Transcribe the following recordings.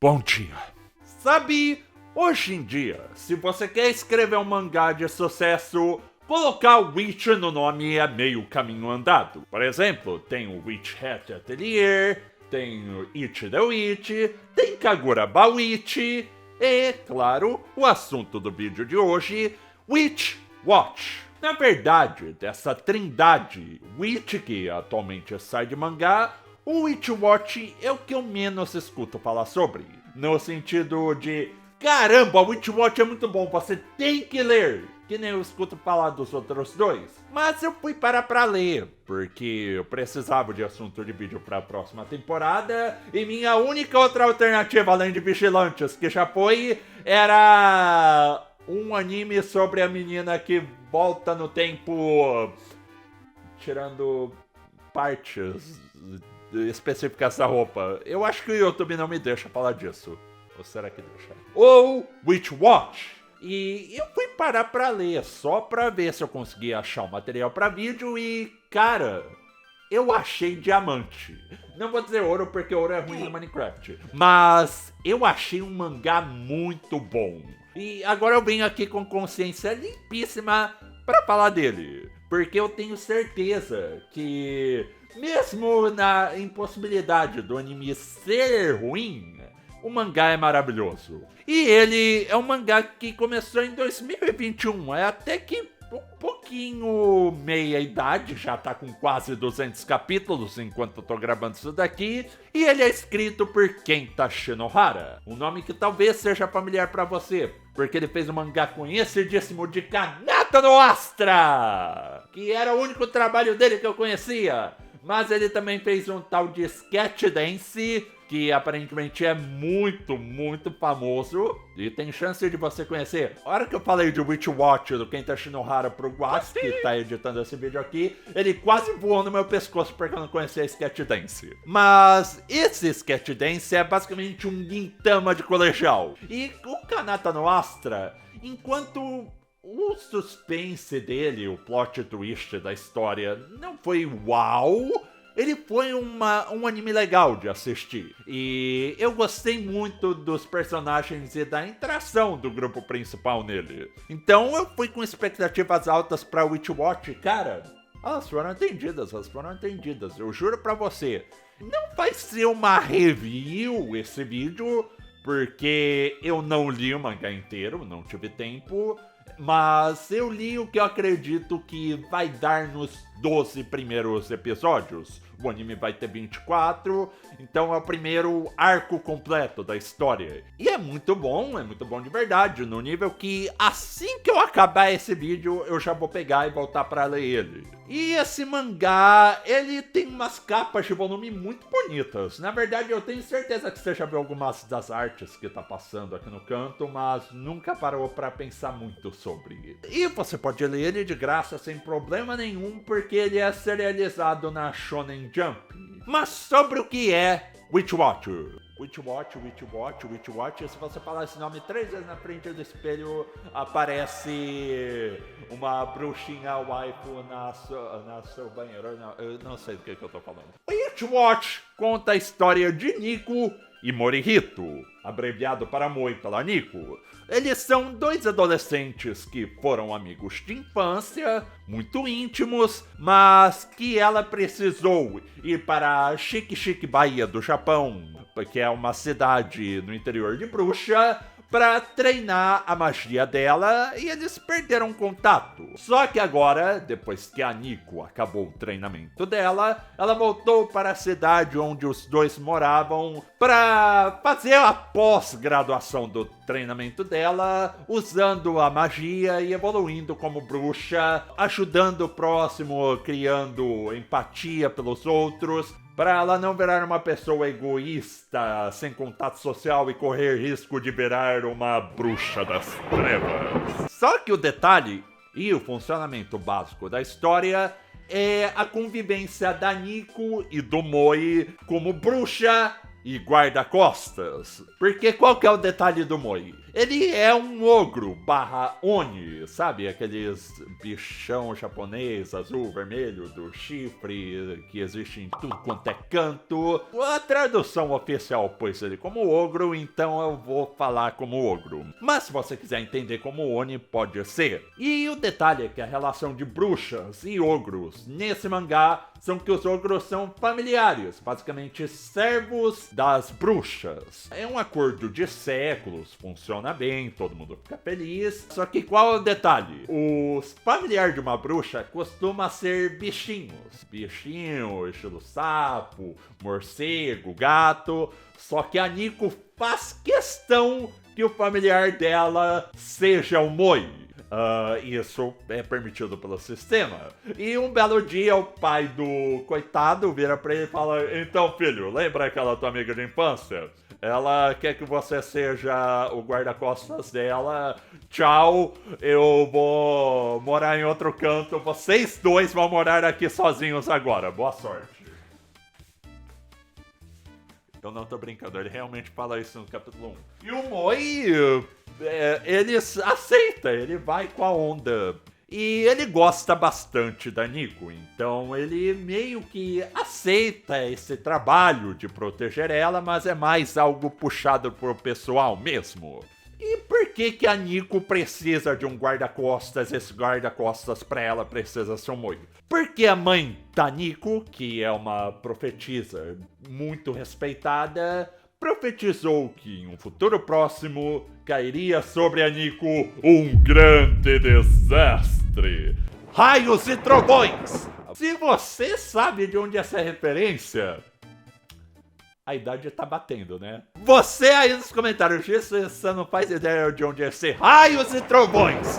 Bom dia. Sabe, hoje em dia, se você quer escrever um mangá de sucesso, colocar Witch no nome é meio caminho andado. Por exemplo, tem o Witch Hat Atelier, tem o It the Witch, tem Kagura Witch e, claro, o assunto do vídeo de hoje, Witch Watch. Na verdade, dessa trindade Witch que atualmente sai de mangá, o Witch Watch é o que eu menos escuto falar sobre. No sentido de, caramba, o Witch Watch é muito bom, você tem que ler. Que nem eu escuto falar dos outros dois. Mas eu fui parar pra ler, porque eu precisava de assunto de vídeo pra próxima temporada. E minha única outra alternativa, além de Vigilantes, que já foi, era um anime sobre a menina que volta no tempo tirando partes específicas da roupa. Eu acho que o YouTube não me deixa falar disso. Ou será que deixa? Ou Witch Watch. E eu fui parar pra ler, só pra ver se eu conseguia achar o material pra vídeo e, cara, eu achei diamante. Não vou dizer ouro porque ouro é ruim no Minecraft, mas eu achei um mangá muito bom. E agora eu venho aqui com consciência limpíssima pra falar dele, porque eu tenho certeza que, mesmo na impossibilidade do anime ser ruim, o mangá é maravilhoso. E ele é um mangá que começou em 2021, é até que um pouquinho meia idade, já tá com quase 200 capítulos enquanto eu tô gravando isso daqui, e ele é escrito por Kenta Shinohara, um nome que talvez seja familiar pra você, porque ele fez um mangá conhecidíssimo de Kanata no Astra, que era o único trabalho dele que eu conhecia, mas ele também fez um tal de Sketch Dance, que aparentemente é muito famoso e tem chance de você conhecer. A hora que eu falei de Witch Watch do Kenta Shinohara pro Guas, que tá editando esse vídeo aqui, ele quase voou no meu pescoço porque eu não conhecia Sketch Dance. Mas esse Sketch Dance é basicamente um Gintama de colegial. E o Kanata no Astra, enquanto o suspense dele, o plot twist da história, não foi uau, ele foi um anime legal de assistir. E eu gostei muito dos personagens e da interação do grupo principal nele. Então eu fui com expectativas altas pra Witch Watch, cara. Elas foram atendidas. Eu juro pra você. Não vai ser uma review esse vídeo, porque eu não li o mangá inteiro, não tive tempo. Mas eu li o que eu acredito que vai dar nos 12 primeiros episódios. O anime vai ter 24, então é o primeiro arco completo da história. E é muito bom de verdade, no nível que assim que eu acabar esse vídeo, eu já vou pegar e voltar pra ler ele. E esse mangá, ele tem umas capas de volume muito bonitas. Na verdade, eu tenho certeza que você já viu algumas das artes que tá passando aqui no canto, mas nunca parou pra pensar muito sobre. E você pode ler ele de graça sem problema nenhum, porque ele é serializado na Shonen Jump. Mas sobre o que é Witch Watch? Witch Watch, se você falar esse nome 3 vezes na frente do espelho, aparece uma bruxinha waifu na seu banheiro. Não, eu não sei do que eu tô falando. Witch Watch conta a história de Nico e Morihito, abreviado para Moi pela Nico. Eles são dois adolescentes que foram amigos de infância, muito íntimos, mas que ela precisou ir para a Chique Bahia do Japão, que é uma cidade no interior de Bruxa, para treinar a magia dela, e eles perderam contato. Só que agora, depois que a Nico acabou o treinamento dela, ela voltou para a cidade onde os dois moravam para fazer a pós-graduação do treinamento dela, usando a magia e evoluindo como bruxa, ajudando o próximo, criando empatia pelos outros, para ela não virar uma pessoa egoísta, sem contato social e correr risco de virar uma bruxa das trevas. Só que o detalhe e o funcionamento básico da história é a convivência da Nico e do Moi como bruxa e guarda-costas. Porque qual que é o detalhe do Moi? Ele é um ogro barra Oni, sabe? Aqueles bichão japonês, azul, vermelho, do chifre, que existe em tudo quanto é canto. A tradução oficial pôs ele como ogro, então eu vou falar como ogro. Mas se você quiser entender como Oni, pode ser. E o detalhe é que a relação de bruxas e ogros nesse mangá são que os ogros são familiares, basicamente servos das bruxas. É um acordo de séculos, funciona bem, todo mundo fica feliz. Só que qual é o detalhe? Os familiares de uma bruxa costuma ser bichinhos. Bichinho, estilo sapo, morcego, gato. Só que a Nico faz questão que o familiar dela seja o Moi. Isso é permitido pelo sistema. E um belo dia o pai do coitado vira pra ele e fala: então filho, lembra aquela tua amiga de infância? Ela quer que você seja o guarda-costas dela. Tchau, eu vou morar em outro canto. Vocês dois vão morar aqui sozinhos agora. Boa sorte. Eu não tô brincando, ele realmente fala isso no capítulo 1. E o Moi, ele aceita, ele vai com a onda. E ele gosta bastante da Nico, então ele meio que aceita esse trabalho de proteger ela, mas é mais algo puxado pro pessoal mesmo. E por que a Nico precisa de um guarda-costas? Esse guarda-costas pra ela precisa ser um Moi. Porque a mãe da Nico, que é uma profetisa muito respeitada, profetizou que em um futuro próximo cairia sobre a Nico um grande desastre. Raios e trovões! Se você sabe de onde é essa referência, a idade tá batendo, né? Você aí nos comentários disso, você não faz ideia de onde é esse raios e trovões!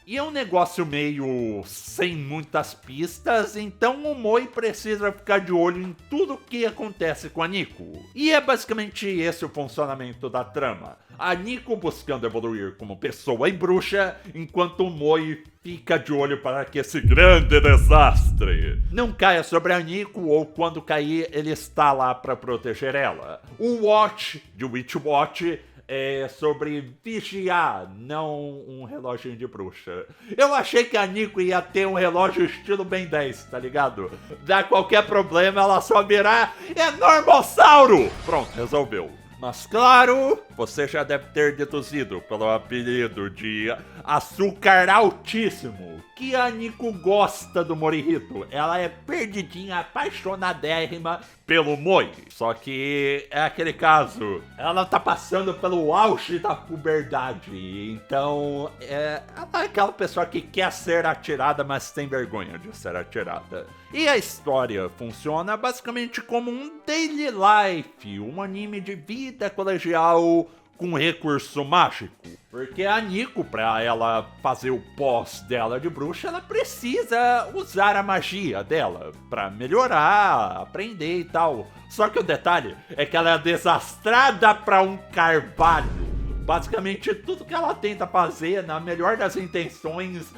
E é um negócio meio sem muitas pistas, então o Moi precisa ficar de olho em tudo que acontece com a Nico. E é basicamente esse o funcionamento da trama. A Nico buscando evoluir como pessoa e bruxa, enquanto o Moi fica de olho para que esse grande desastre não caia sobre a Nico, ou quando cair, ele está lá para proteger ela. O Watch, de Witch Watch, é sobre vigiar, não um relógio de bruxa. Eu achei que a Nico ia ter um relógio estilo Ben 10, tá ligado? Dá qualquer problema, ela só virar Enormossauro! Pronto, resolveu. Mas claro, você já deve ter deduzido pelo apelido de Açúcar Altíssimo que a Nico gosta do Morihito. Ela é perdidinha, apaixonadérrima pelo Moi. Só que é aquele caso, ela tá passando pelo auge da puberdade. Então, ela é aquela pessoa que quer ser atirada, mas tem vergonha de ser atirada. E a história funciona basicamente como um daily life, um anime de vida colegial com recurso mágico. Porque a Nico, pra ela fazer o pós dela de bruxa, ela precisa usar a magia dela pra melhorar, aprender e tal. Só que o detalhe é que ela é desastrada pra um carvalho. Basicamente, tudo que ela tenta fazer, na melhor das intenções,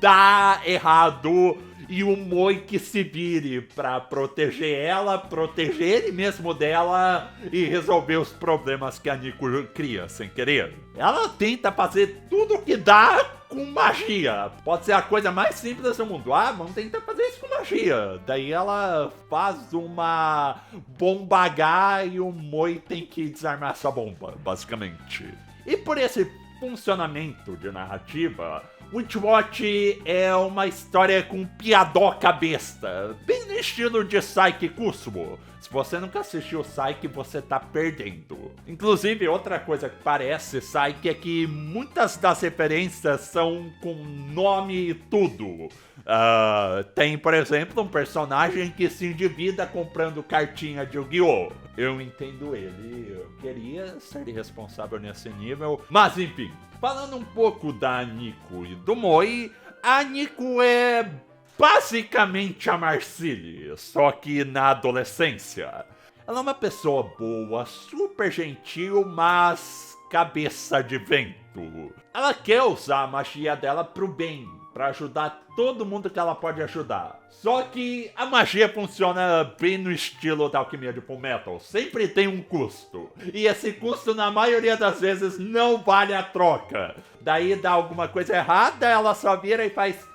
dá errado. E o Moi que se vire pra proteger ela, proteger ele mesmo dela e resolver os problemas que a Nico cria sem querer. Ela tenta fazer tudo que dá com magia. Pode ser a coisa mais simples do mundo. Vamos tentar fazer isso com magia. Daí ela faz uma bomba H e o Moi tem que desarmar essa bomba, basicamente. E por esse funcionamento de narrativa, Witch Watch é uma história com piadoca besta, bem no estilo de Saiki Kusumo. Se você nunca assistiu Saiki, você tá perdendo. Inclusive, outra coisa que parece Saiki é que muitas das referências são com nome e tudo. Tem, por exemplo, um personagem que se endivida comprando cartinha de Yu-Gi-Oh! Eu entendo ele, eu queria ser responsável nesse nível, mas enfim. Falando um pouco da Nico e do Moi, a Nico é basicamente a Marcille, só que na adolescência. Ela é uma pessoa boa, super gentil, mas cabeça de vento. Ela quer usar a magia dela pro bem, pra ajudar todo mundo que ela pode ajudar. Só que a magia funciona bem no estilo da alquimia de Fullmetal. Sempre tem um custo. E esse custo, na maioria das vezes, não vale a troca. Daí dá alguma coisa errada, ela só vira e faz...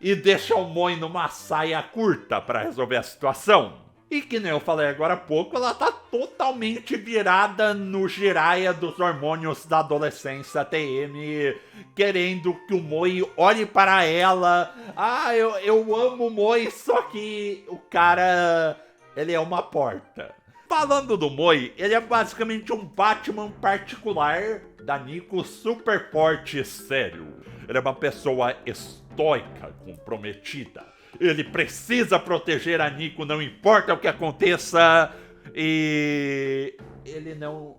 e deixa o Moi numa saia curta pra resolver a situação. E que nem eu falei agora há pouco, ela tá totalmente virada no Jiraiya dos hormônios da adolescência TM, querendo que o Moi olhe para ela. Ah, eu amo o Moi, só que o cara, ele é uma porta. Falando do Moi, ele é basicamente um Batman particular da Nico, super forte e sério. Ele é uma pessoa estoica, comprometida. Ele precisa proteger a Nico, não importa o que aconteça. E ele não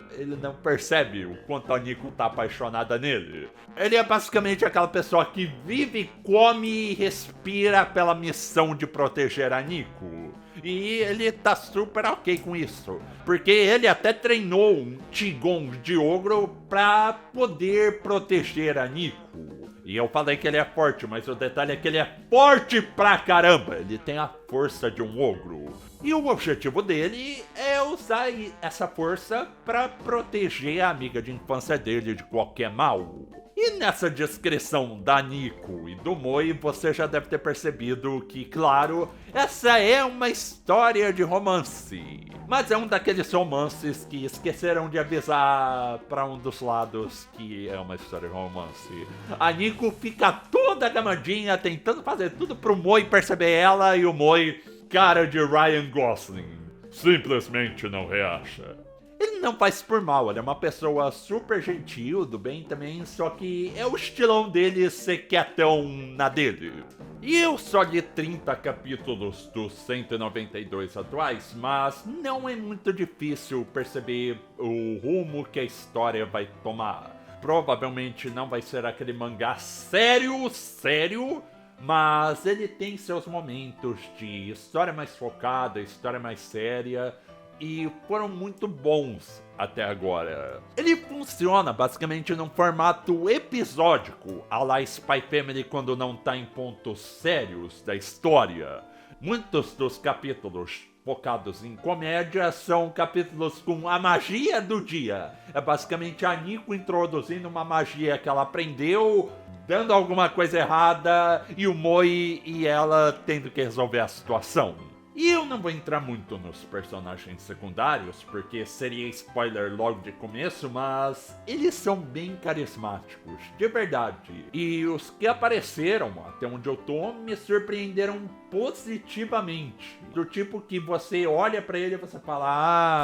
percebe o quanto a Nico tá apaixonada nele. Ele é basicamente aquela pessoa que vive, come e respira pela missão de proteger a Nico. E ele tá super ok com isso. Porque ele até treinou um Tigon de ogro pra poder proteger a Nico. E eu falei que ele é forte, mas o detalhe é que ele é forte pra caramba. Ele tem a força de um ogro. E o objetivo dele é usar essa força pra proteger a amiga de infância dele de qualquer mal. E nessa descrição da Nico e do Moi, você já deve ter percebido que, claro, essa é uma história de romance. Mas é um daqueles romances que esqueceram de avisar pra um dos lados que é uma história de romance. A Nico fica toda gamadinha, tentando fazer tudo pro Moi perceber ela, e o Moi, cara de Ryan Gosling, simplesmente não reacha. Ele não faz por mal, ele é uma pessoa super gentil, do bem também, só que é o estilão dele ser quietão na dele. E eu só li 30 capítulos dos 192 atuais, mas não é muito difícil perceber o rumo que a história vai tomar. Provavelmente não vai ser aquele mangá sério, mas ele tem seus momentos de história mais focada, história mais séria, e foram muito bons até agora. Ele funciona basicamente num formato episódico, à la Spy Family quando não tá em pontos sérios da história. Muitos dos capítulos focados em comédia são capítulos com a magia do dia. É basicamente a Nico introduzindo uma magia que ela aprendeu, dando alguma coisa errada, e o Moi e ela tendo que resolver a situação. E eu não vou entrar muito nos personagens secundários, porque seria spoiler logo de começo, mas eles são bem carismáticos, de verdade. E os que apareceram, até onde eu tô, me surpreenderam positivamente. Do tipo que você olha pra ele e você fala,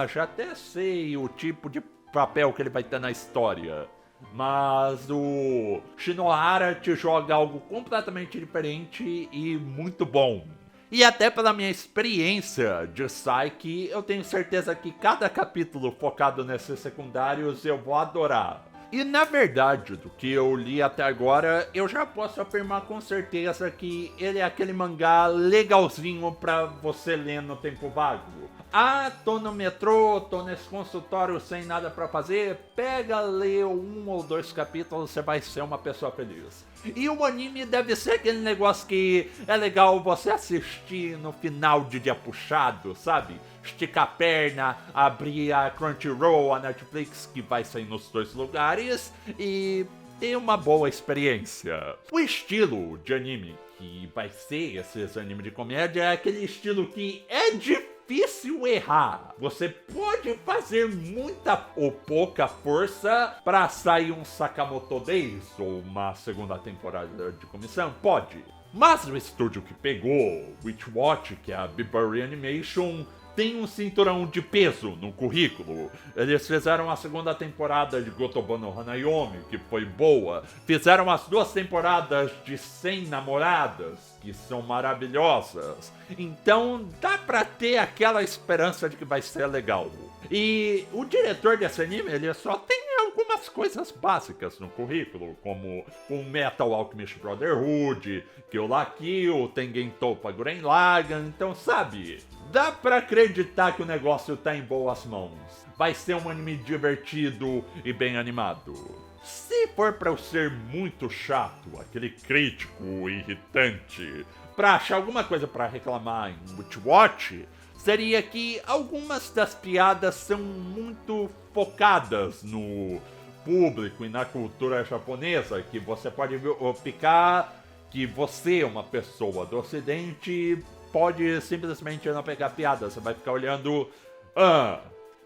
ah, já até sei o tipo de papel que ele vai ter na história. Mas o Shinohara te joga algo completamente diferente e muito bom. E até pela minha experiência de Psyche, eu tenho certeza que cada capítulo focado nesses secundários eu vou adorar. E na verdade, do que eu li até agora, eu já posso afirmar com certeza que ele é aquele mangá legalzinho pra você ler no tempo vago. Ah, tô no metrô, tô nesse consultório sem nada pra fazer, pega, lê 1 ou 2 capítulos, você vai ser uma pessoa feliz. E o anime deve ser aquele negócio que é legal você assistir no final de dia puxado, sabe? Esticar a perna, abrir a Crunchyroll, a Netflix, que vai sair nos 2 lugares, e ter uma boa experiência. O estilo de anime que vai ser esses animes de comédia é aquele estilo que é difícil errar. Você pode fazer muita ou pouca força pra sair um Sakamoto Days ou uma segunda temporada de comissão, pode. Mas o estúdio que pegou Witchwatch, que é a Bibury Animation, tem um cinturão de peso no currículo. Eles fizeram a segunda temporada de Gotoba no Hanayomi, que foi boa. Fizeram as 2 temporadas de 100 Namoradas, que são maravilhosas. Então dá pra ter aquela esperança de que vai ser legal. E o diretor desse anime, ele só tem algumas coisas básicas no currículo, como o Metal Alchemist Brotherhood, Kill la Kill, Tengen Toppa Gurren Lagann, então sabe, dá pra acreditar que o negócio tá em boas mãos. Vai ser um anime divertido e bem animado. Se for pra eu ser muito chato, aquele crítico irritante, pra achar alguma coisa pra reclamar em Witchwatch, seria que algumas das piadas são muito focadas no público e na cultura japonesa, que você pode ficar que você, uma pessoa do ocidente, pode simplesmente não pegar piada. Você vai ficar olhando,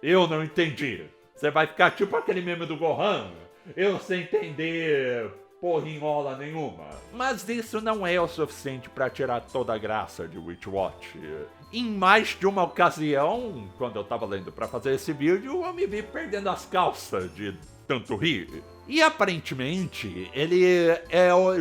eu não entendi. Você vai ficar tipo aquele meme do Gohan, eu sem entender porrinhola nenhuma. Mas isso não é o suficiente para tirar toda a graça de Witchwatch. Em mais de uma ocasião, quando eu tava lendo para fazer esse vídeo, eu me vi perdendo as calças de tanto rir. E aparentemente, ele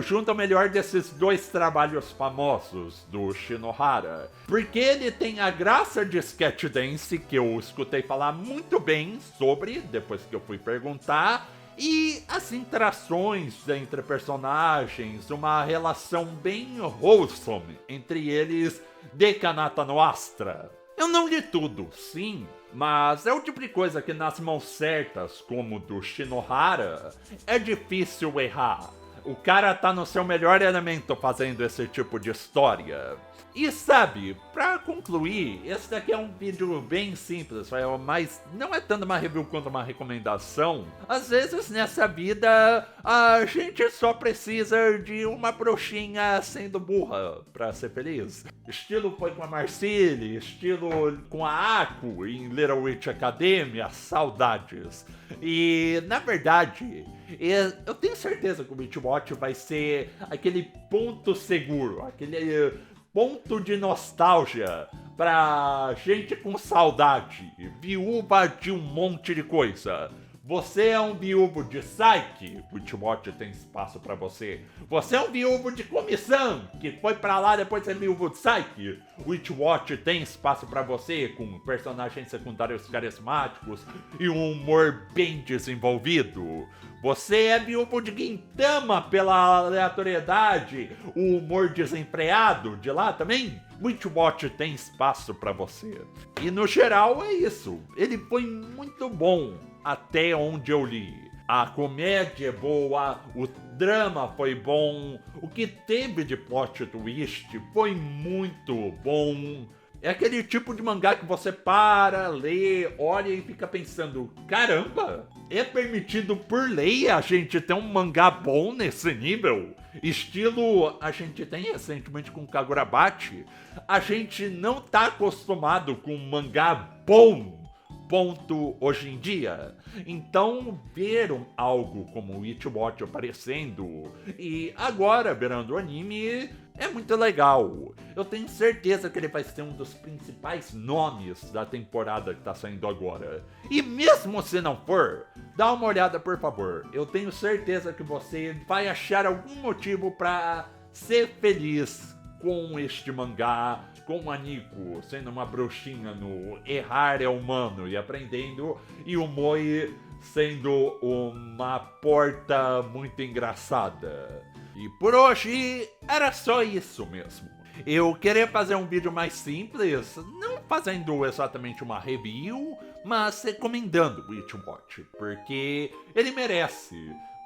junta o melhor desses dois trabalhos famosos do Shinohara. Porque ele tem a graça de sketch dance, que eu escutei falar muito bem sobre, depois que eu fui perguntar, e as interações entre personagens, uma relação bem wholesome entre eles de Kanata no Astra. Eu não li tudo, sim, mas é o tipo de coisa que nas mãos certas, como do Shinohara, é difícil errar. O cara tá no seu melhor elemento fazendo esse tipo de história. E sabe, pra concluir, esse daqui é um vídeo bem simples, mas não é tanto uma review quanto uma recomendação. Às vezes nessa vida, a gente só precisa de uma bruxinha sendo burra pra ser feliz. Estilo foi com a Marcille, estilo com a Ako em Little Witch Academia, saudades. E, na verdade, eu tenho certeza que o Witchwatch vai ser aquele ponto seguro, aquele ponto de nostalgia pra gente com saudade, viúva de um monte de coisa. Você é um viúvo de Psyche, Witchwatch tem espaço pra você. Você é um viúvo de comissão, que foi pra lá depois de ser viúvo de Psyche, Witchwatch tem espaço pra você, com personagens secundários carismáticos e um humor bem desenvolvido. Você é viúvo de Gintama pela aleatoriedade, o humor desenfreado de lá também? Witchwatch tem espaço pra você. E no geral é isso, ele foi muito bom até onde eu li. A comédia é boa, o drama foi bom, o que teve de plot twist foi muito bom. É aquele tipo de mangá que você para, lê, olha e fica pensando, caramba, é permitido por lei a gente ter um mangá bom nesse nível? Estilo a gente tem recentemente com Kagurabachi, a gente não tá acostumado com um mangá bom, ponto, hoje em dia. Então, ver algo como Witchwatch aparecendo e agora virando anime é muito legal. Eu tenho certeza que ele vai ser um dos principais nomes da temporada que tá saindo agora. E mesmo se não for, dá uma olhada por favor. Eu tenho certeza que você vai achar algum motivo pra ser feliz com este mangá, com a Nico sendo uma bruxinha no errar é humano e aprendendo, e o Moi sendo uma porta muito engraçada. E por hoje era só isso mesmo. Eu queria fazer um vídeo mais simples, não fazendo exatamente uma review, mas recomendando Witchwatch, porque ele merece.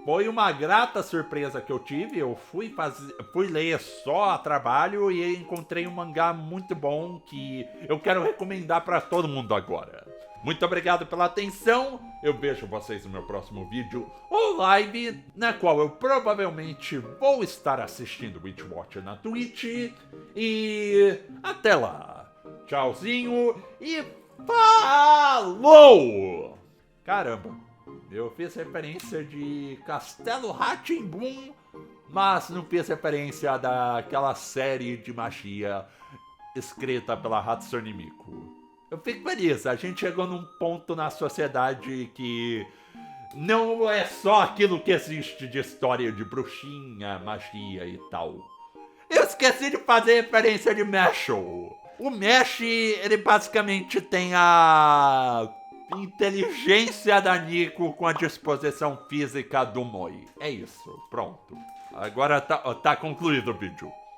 Foi uma grata surpresa que eu tive, eu fui ler só a trabalho e encontrei um mangá muito bom que eu quero recomendar para todo mundo agora. Muito obrigado pela atenção, eu vejo vocês no meu próximo vídeo ou live, na qual eu provavelmente vou estar assistindo Witchwatch na Twitch, e até lá, tchauzinho e falou! Caramba, eu fiz referência de Castelo Rá-Tim-Bum, mas não fiz referência daquela série de magia escrita pela Hatsune Miku. Eu fico feliz, a gente chegou num ponto na sociedade que não é só aquilo que existe de história de bruxinha, magia e tal. Eu esqueci de fazer referência de Mashle. O Mesh, ele basicamente tem a inteligência da Nico com a disposição física do Moi. É isso, pronto. Agora tá concluído o vídeo.